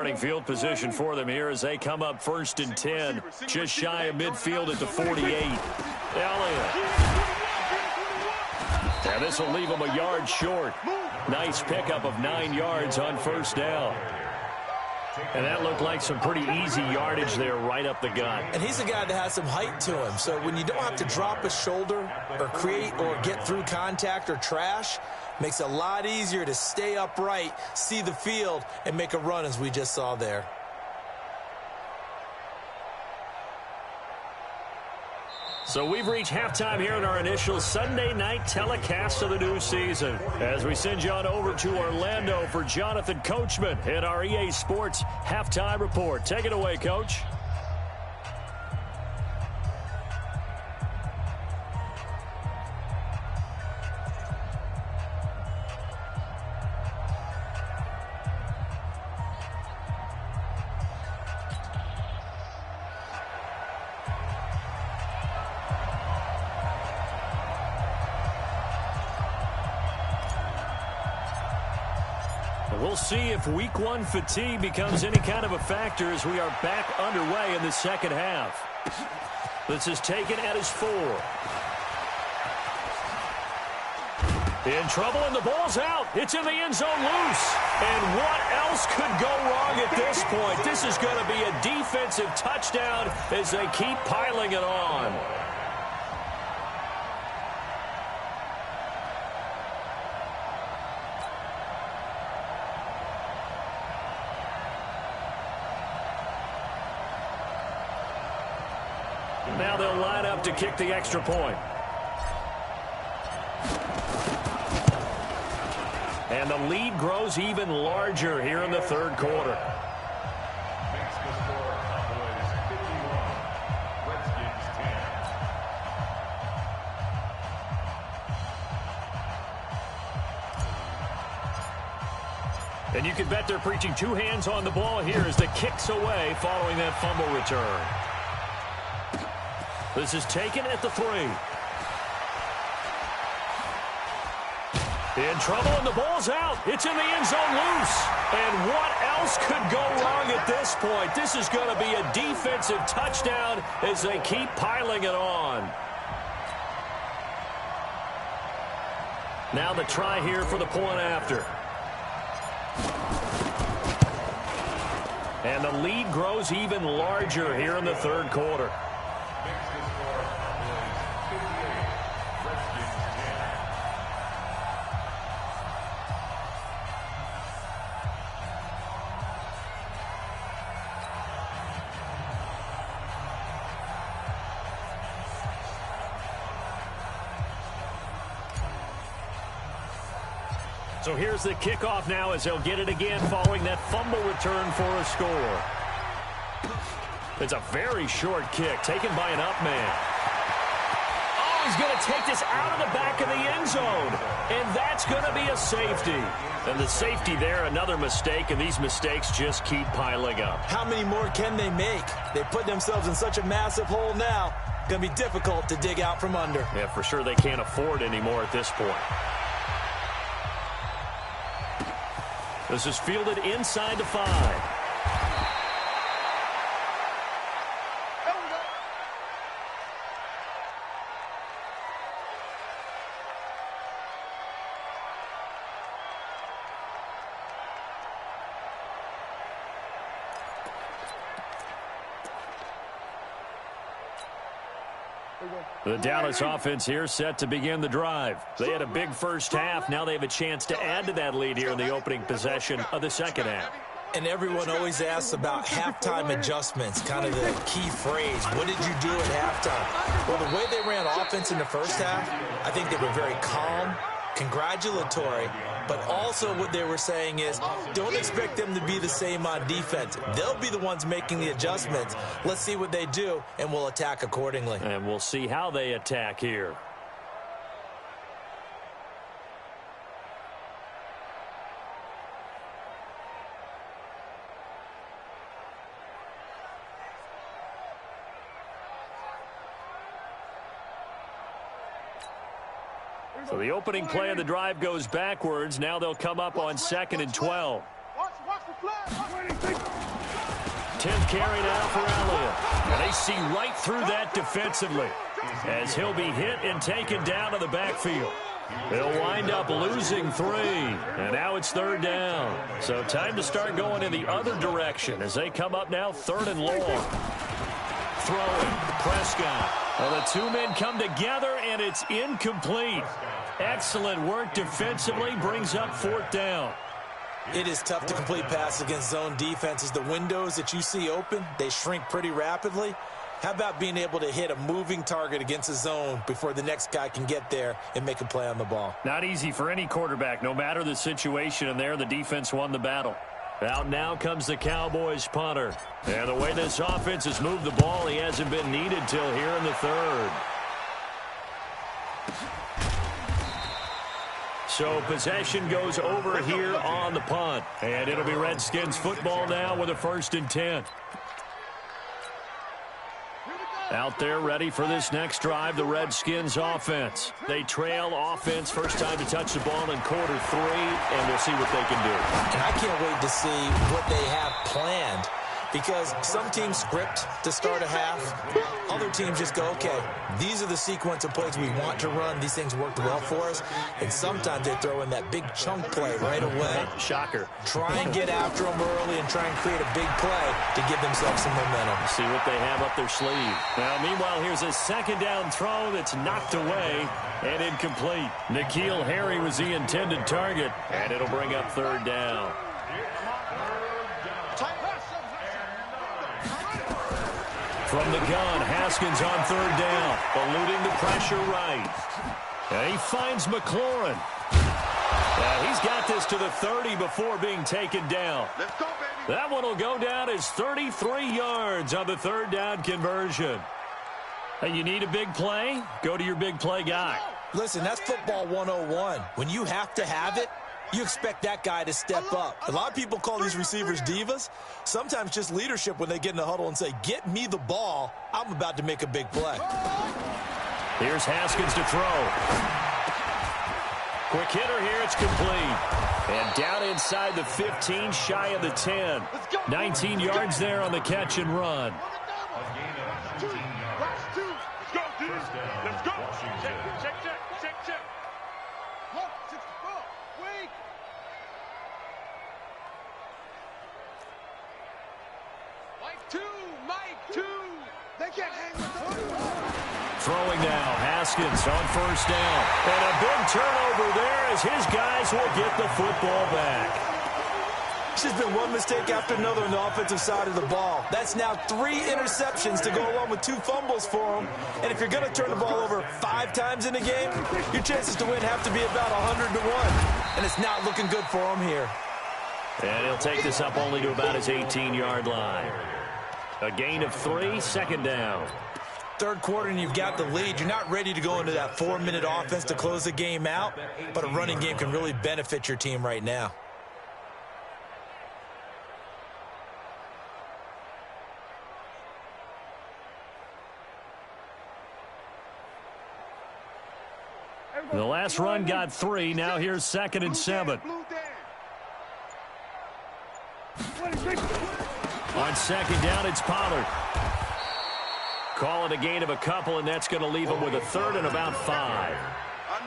Field position for them here as they come up 1st and 10, just shy of midfield at the 48. Elliott. And this will leave them a yard short. Nice pickup of 9 yards on 1st down. And that looked like some pretty easy yardage there right up the gut. And he's a guy that has some height to him. So when you don't have to drop a shoulder or create or get through contact or trash, makes it a lot easier to stay upright, see the field, and make a run as we just saw there. So we've reached halftime here in our initial Sunday night telecast of the new season. As we send you on over to Orlando for Jonathan Coachman in our EA Sports Halftime Report. Take it away, Coach. We'll see if week 1 fatigue becomes any kind of a factor as we are back underway in the second half. This is taken at his 4. In trouble, and the ball's out. It's in the end zone loose. And what else could go wrong at this point? This is going to be a defensive touchdown as they keep piling it on. Now they'll line up to kick the extra point. And the lead grows even larger here in the third quarter. And you can bet they're preaching 2 hands on the ball here as the kick's away following that fumble return. This is taken at the 3. In trouble, and the ball's out. It's in the end zone loose. And what else could go wrong at this point? This is going to be a defensive touchdown as they keep piling it on. Now the try here for the point after. And the lead grows even larger here in the third quarter. So here's the kickoff now as they'll get it again following that fumble return for a score. It's a very short kick taken by an up man. Oh, he's going to take this out of the back of the end zone. And that's going to be a safety. And the safety there, another mistake, and these mistakes just keep piling up. How many more can they make? They put themselves in such a massive hole now. Going to be difficult to dig out from under. Yeah, for sure they can't afford anymore at this point. This is fielded inside the 5. The Dallas offense here set to begin the drive. They had a big first half. Now they have a chance to add to that lead here in the opening possession of the second half. And everyone always asks about halftime adjustments, kind of the key phrase. What did you do at halftime? Well, the way they ran offense in the first half, I think they were very calm, congratulatory, but also what they were saying is don't expect them to be the same on defense. They'll be the ones making the adjustments. Let's see what they do, and we'll attack accordingly. And we'll see how they attack here. So the opening play of the drive goes backwards. Now they'll come up on 2nd and 12. Watch the 10th carry now for Elliott. And they see right through that defensively as he'll be hit and taken down to the backfield. They'll wind up losing 3, and now it's 3rd down. So time to start going in the other direction as they come up now 3rd and long. Throwing, Prescott. Well, the two men come together, and it's incomplete. Excellent work defensively, brings up 4th down. It is tough to complete passes against zone defenses. The windows that you see open, they shrink pretty rapidly. How about being able to hit a moving target against a zone before the next guy can get there and make a play on the ball? Not easy for any quarterback, no matter the situation, and there the defense won the battle. Out now comes the Cowboys punter. And the way this offense has moved the ball, he hasn't been needed till here in the 3rd. So possession goes over here on the punt. And it'll be Redskins football now with a 1st and 10. Out there ready for this next drive, the Redskins offense. They trail offense, first time to touch the ball in quarter 3, and we'll see what they can do. And I can't wait to see what they have planned, because some teams script to start a half. Other teams just go, okay, these are the sequence of plays we want to run. These things worked well for us. And sometimes they throw in that big chunk play right away. Shocker. Try and get after them early and try and create a big play to give themselves some momentum. See what they have up their sleeve. Now, meanwhile, here's a 2nd down throw that's knocked away and incomplete. N'Keal Harry was the intended target, and it'll bring up 3rd down. From the gun, Haskins on 3rd down, eluding the pressure right. And he finds McLaurin. He's got this to the 30 before being taken down. Let's go, baby. That one will go down as 33 yards on the 3rd down conversion. Hey, you need a big play? Go to your big play guy. Listen, that's football 101. When you have to have it, you expect that guy to step up. A lot of people call these receivers divas. Sometimes just leadership when they get in the huddle and say, get me the ball. I'm about to make a big play. Here's Haskins to throw. Quick hitter here, it's complete. And down inside the 15, shy of the 10. 19 yards there on the catch and run. Let's go. Check. Mike 2. They can't hang with them. Throwing now, Haskins on 1st down. And a big turnover there as his guys will get the football back. It's just been one mistake after another on the offensive side of the ball. That's now 3 interceptions to go along with 2 fumbles for him. And if you're going to turn the ball over 5 times in a game, your chances to win have to be about 100 to 1. And it's not looking good for him here. And he'll take this up only to about his 18-yard line. A gain of 3, 2nd down. 3rd quarter and you've got the lead. You're not ready to go into that 4-minute offense to close the game out, but a running game can really benefit your team right now. The last run got 3. Now here's 2nd and 7. On 2nd down, it's Pollard. Call it a gain of a couple, and that's going to leave him with a 3rd and about 5.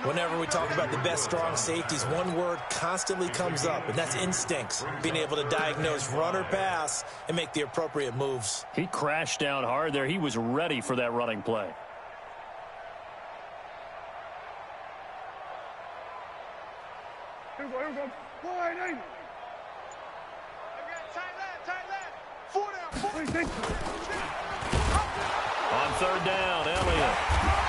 Whenever we talk about the best strong safeties, one word constantly comes up, and that's instincts. Being able to diagnose run or pass and make the appropriate moves. He crashed down hard there. He was ready for that running play. Here we go. Wide eight. Tight left. 4 down. On 3rd down, Elliott.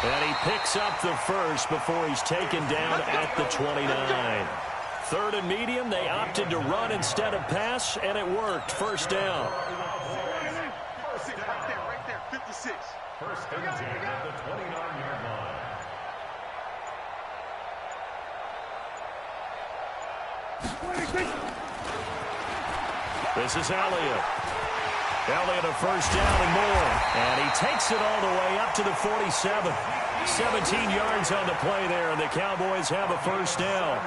And he picks up the 1st before he's taken down at the 29. 3rd and medium, they opted to run instead of pass, and it worked. 1st down. Right there, 56. 1st and 10 at the 29-yard line. This is Elliott. Elliott a 1st down and more. And he takes it all the way up to the 47. 17 yards on the play there, and the Cowboys have a 1st down.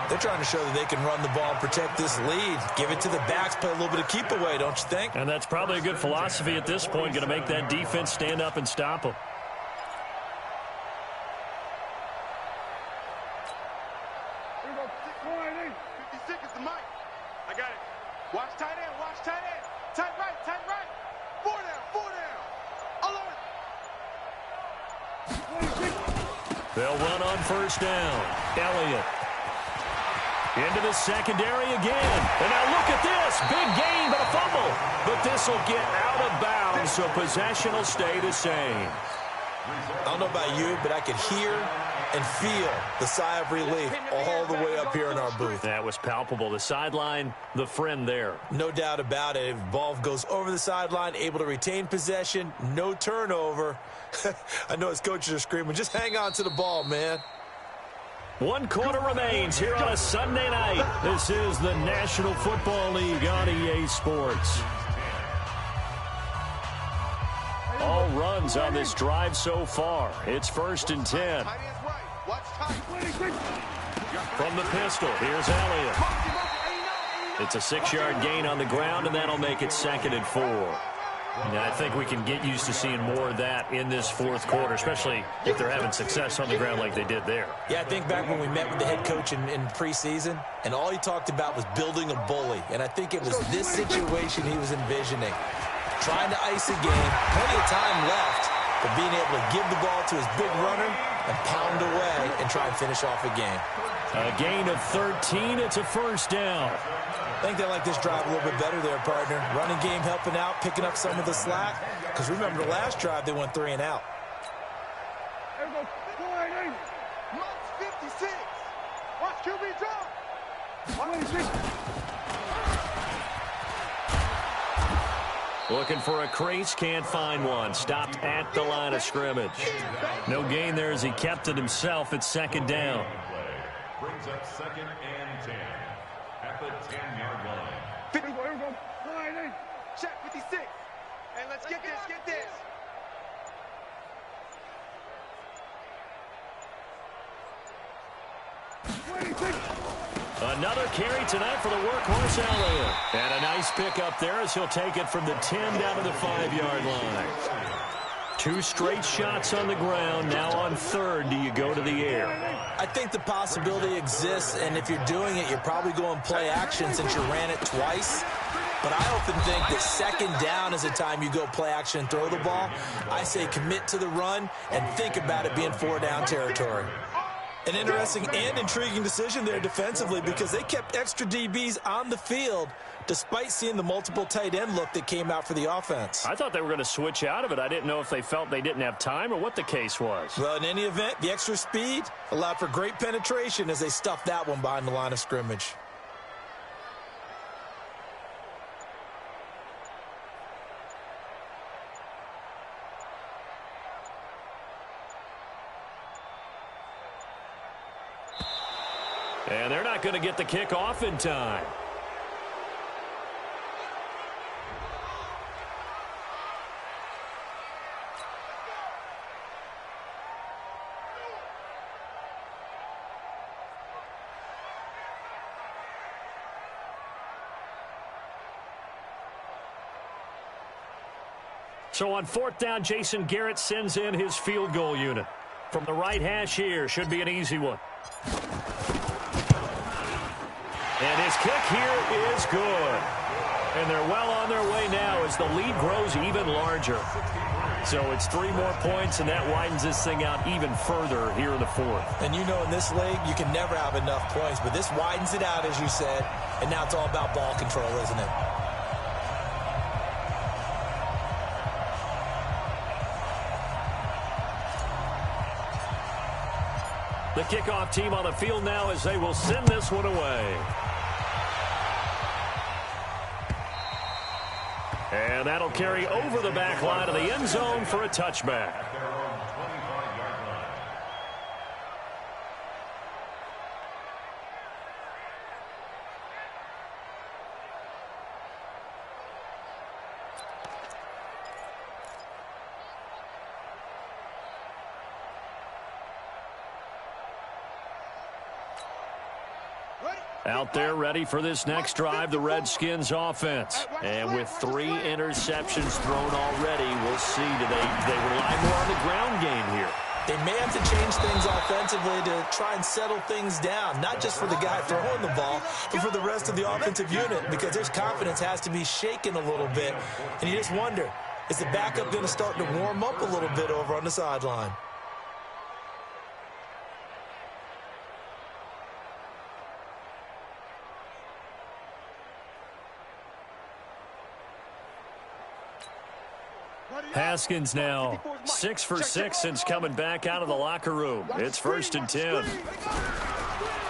They're trying to show that they can run the ball and protect this lead. Give it to the backs, play a little bit of keep away, don't you think? And that's probably a good philosophy at this point, going to make that defense stand up and stop them. Here we go. 56 is the mic. I got it. Watch tight end. Watch tight end. Tight right. Tight right. 4 down. 4 down. Alert. They'll run on first down. Elliott. Into the secondary again. And now look at this. Big gain, but a fumble. But this will get out of bounds, so possession will stay the same. I don't know about you, but I could hear and feel the sigh of relief all the way up here in our booth. That was palpable. The sideline, the friend there. No doubt about it. If ball goes over the sideline, able to retain possession, no turnover. I know his coaches are screaming, just hang on to the ball, man. 1 quarter remains here on a Sunday night. This is the National Football League on EA Sports. All runs on this drive so far. It's 1st and 10. From the pistol, here's Elliott. It's a 6-yard gain on the ground, and that'll make it 2nd and 4. And I think we can get used to seeing more of that in this 4th quarter, especially if they're having success on the ground like they did there. Yeah, I think back when we met with the head coach in preseason, and all he talked about was building a bully. And I think it was this situation he was envisioning. Trying to ice a game, plenty of time left, but being able to give the ball to his big runner and pound away and try and finish off a game. A gain of 13. It's a 1st down. I think they like this drive a little bit better there, partner. Running game helping out, picking up some of the slack. Because remember, the last drive, they went 3 and out. Here we go. 56. Watch QB drop. 26. Looking for a crease, can't find one. Stopped at the line of scrimmage. No gain there as he kept it himself. It's 2nd down. Brings up 2nd and 10 at the 10-yard line. Here we go. Check 56. Hey, let's get this. Get this. Another carry tonight for the workhorse Elliott. And a nice pickup there as he'll take it from the 10 down to the 5-yard line. 2 straight shots on the ground. Now on 3rd, do you go to the air? I think the possibility exists, and if you're doing it, you're probably going play action since you ran it twice. But I often think that 2nd down is a time you go play action and throw the ball. I say commit to the run and think about it being 4-down territory. An interesting and intriguing decision there defensively because they kept extra DBs on the field despite seeing the multiple tight end look that came out for the offense. I thought they were going to switch out of it. I didn't know if they felt they didn't have time or what the case was. Well, in any event, the extra speed allowed for great penetration as they stuffed that one behind the line of scrimmage. And they're not going to get the kick off in time. So on 4th down, Jason Garrett sends in his field goal unit. From the right hash here, should be an easy one. And his kick here is good. And they're well on their way now as the lead grows even larger. So it's 3 more points, and that widens this thing out even further here in the 4th. And you know in this league, you can never have enough points, but this widens it out, as you said, and now it's all about ball control, isn't it? The kickoff team on the field now as they will send this one away. And that'll carry over the back line of the end zone for a touchback. Out there ready for this next drive, the Redskins offense. And with 3 interceptions thrown already, we'll see. Do they rely more on the ground game here? They may have to change things offensively to try and settle things down, not just for the guy throwing the ball, but for the rest of the offensive unit, because their confidence has to be shaken a little bit. And you just wonder, is the backup going to start to warm up a little bit over on the sideline? Haskins now 6 for 6 since coming back out of the locker room. It's 1st and 10.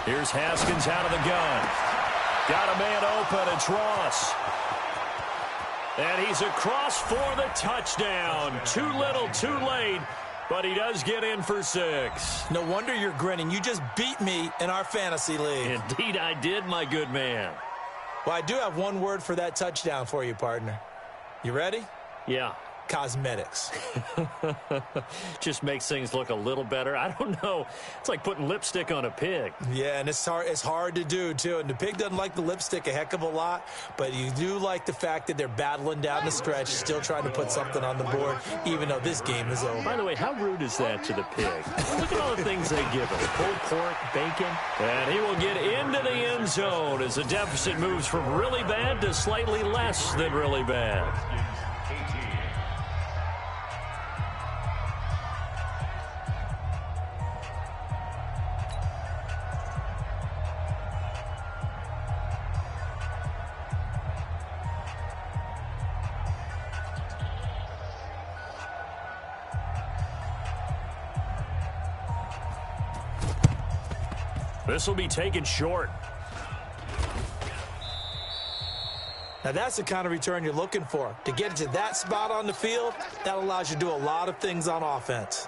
Here's Haskins out of the gun. Got a man open. It's Ross. And he's across for the touchdown. Too little, too late, but he does get in for 6. No wonder you're grinning. You just beat me in our fantasy league. Indeed I did, my good man. Well, I do have one word for that touchdown for you, partner. You ready? Yeah. Cosmetics. Just makes things look a little better. I don't know. It's like putting lipstick on a pig. Yeah, and it's hard to do, too. And the pig doesn't like the lipstick a heck of a lot, but you do like the fact that they're battling down the stretch, still trying to put something on the board, even though this game is over. By the way, how rude is that to the pig? Look at all the things they give us. Pulled pork, bacon. And he will get into the end zone as the deficit moves from really bad to slightly less than really bad. This will be taken short. Now, that's the kind of return you're looking for. To get to that spot on the field, that allows you to do a lot of things on offense.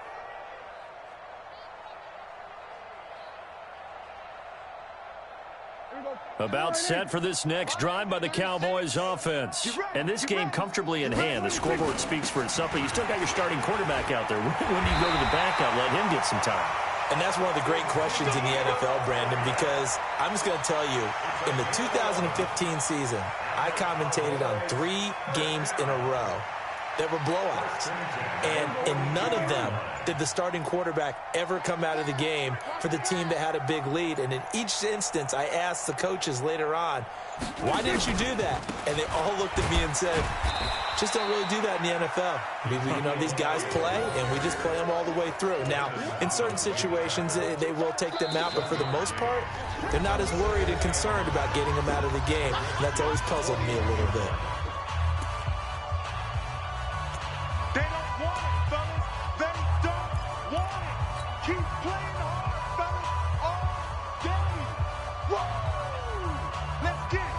About set for this next drive by the Cowboys offense. And this game comfortably in hand. The scoreboard speaks for itself, but you still got your starting quarterback out there. When do you go to the backup, let him get some time? And that's one of the great questions in the NFL, Brandon, because I'm just going to tell you, in the 2015 season, I commentated on 3 games in a row that were blowouts. And in none of them did the starting quarterback ever come out of the game for the team that had a big lead. And in each instance, I asked the coaches later on, why didn't you do that? And they all looked at me and said, just don't really do that in the NFL. You know, these guys play, and we just play them all the way through. Now, in certain situations, they will take them out, but for the most part, they're not as worried and concerned about getting them out of the game. And that's always puzzled me a little bit. They don't want it, fellas. They don't want it. Keep playing hard, fellas, all day. Woo! Let's get it.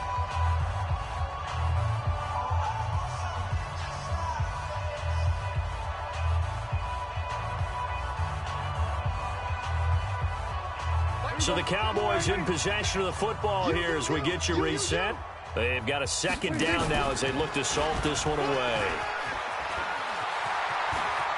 So the Cowboys in possession of the football here as we get you reset. They've got a 2nd down now as they look to salt this one away.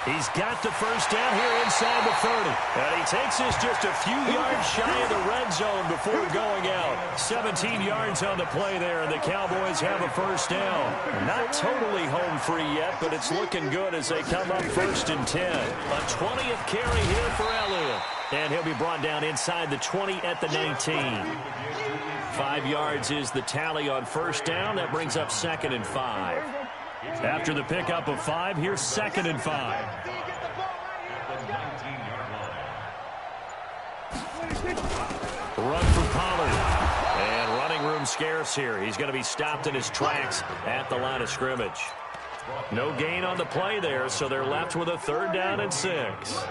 He's got the 1st down here inside the 30. And he takes this just a few yards shy of the red zone before going out. 17 yards on the play there, and the Cowboys have a 1st down. Not totally home free yet, but it's looking good as they come up 1st and 10. A 20th carry here for Elliott. And he'll be brought down inside the 20 at the 19. 5 yards is the tally on 1st down. That brings up 2nd and 5. After the pickup of 5, here's 2nd and 5. Run for Pollard. And running room scarce here. He's going to be stopped in his tracks at the line of scrimmage. No gain on the play there, so they're left with a 3rd down and 6.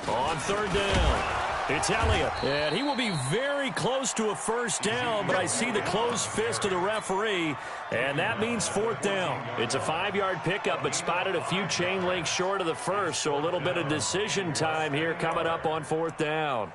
On 3rd down, it's Elliott. And he will be very close to a 1st down, but I see the closed fist of the referee, and that means 4th down. It's a 5-yard pickup, but spotted a few chain links short of the 1st, so a little bit of decision time here coming up on 4th down.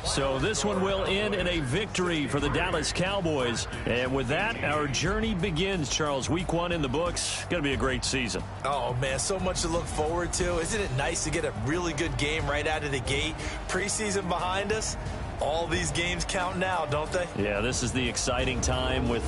So this one will end in a victory for the Dallas Cowboys. And with that, our journey begins, Charles. Week 1 in the books. Going to be a great season. Oh, man, so much to look forward to. Isn't it nice to get a really good game right out of the gate? Preseason behind us. All these games count now, don't they? Yeah, this is the exciting time with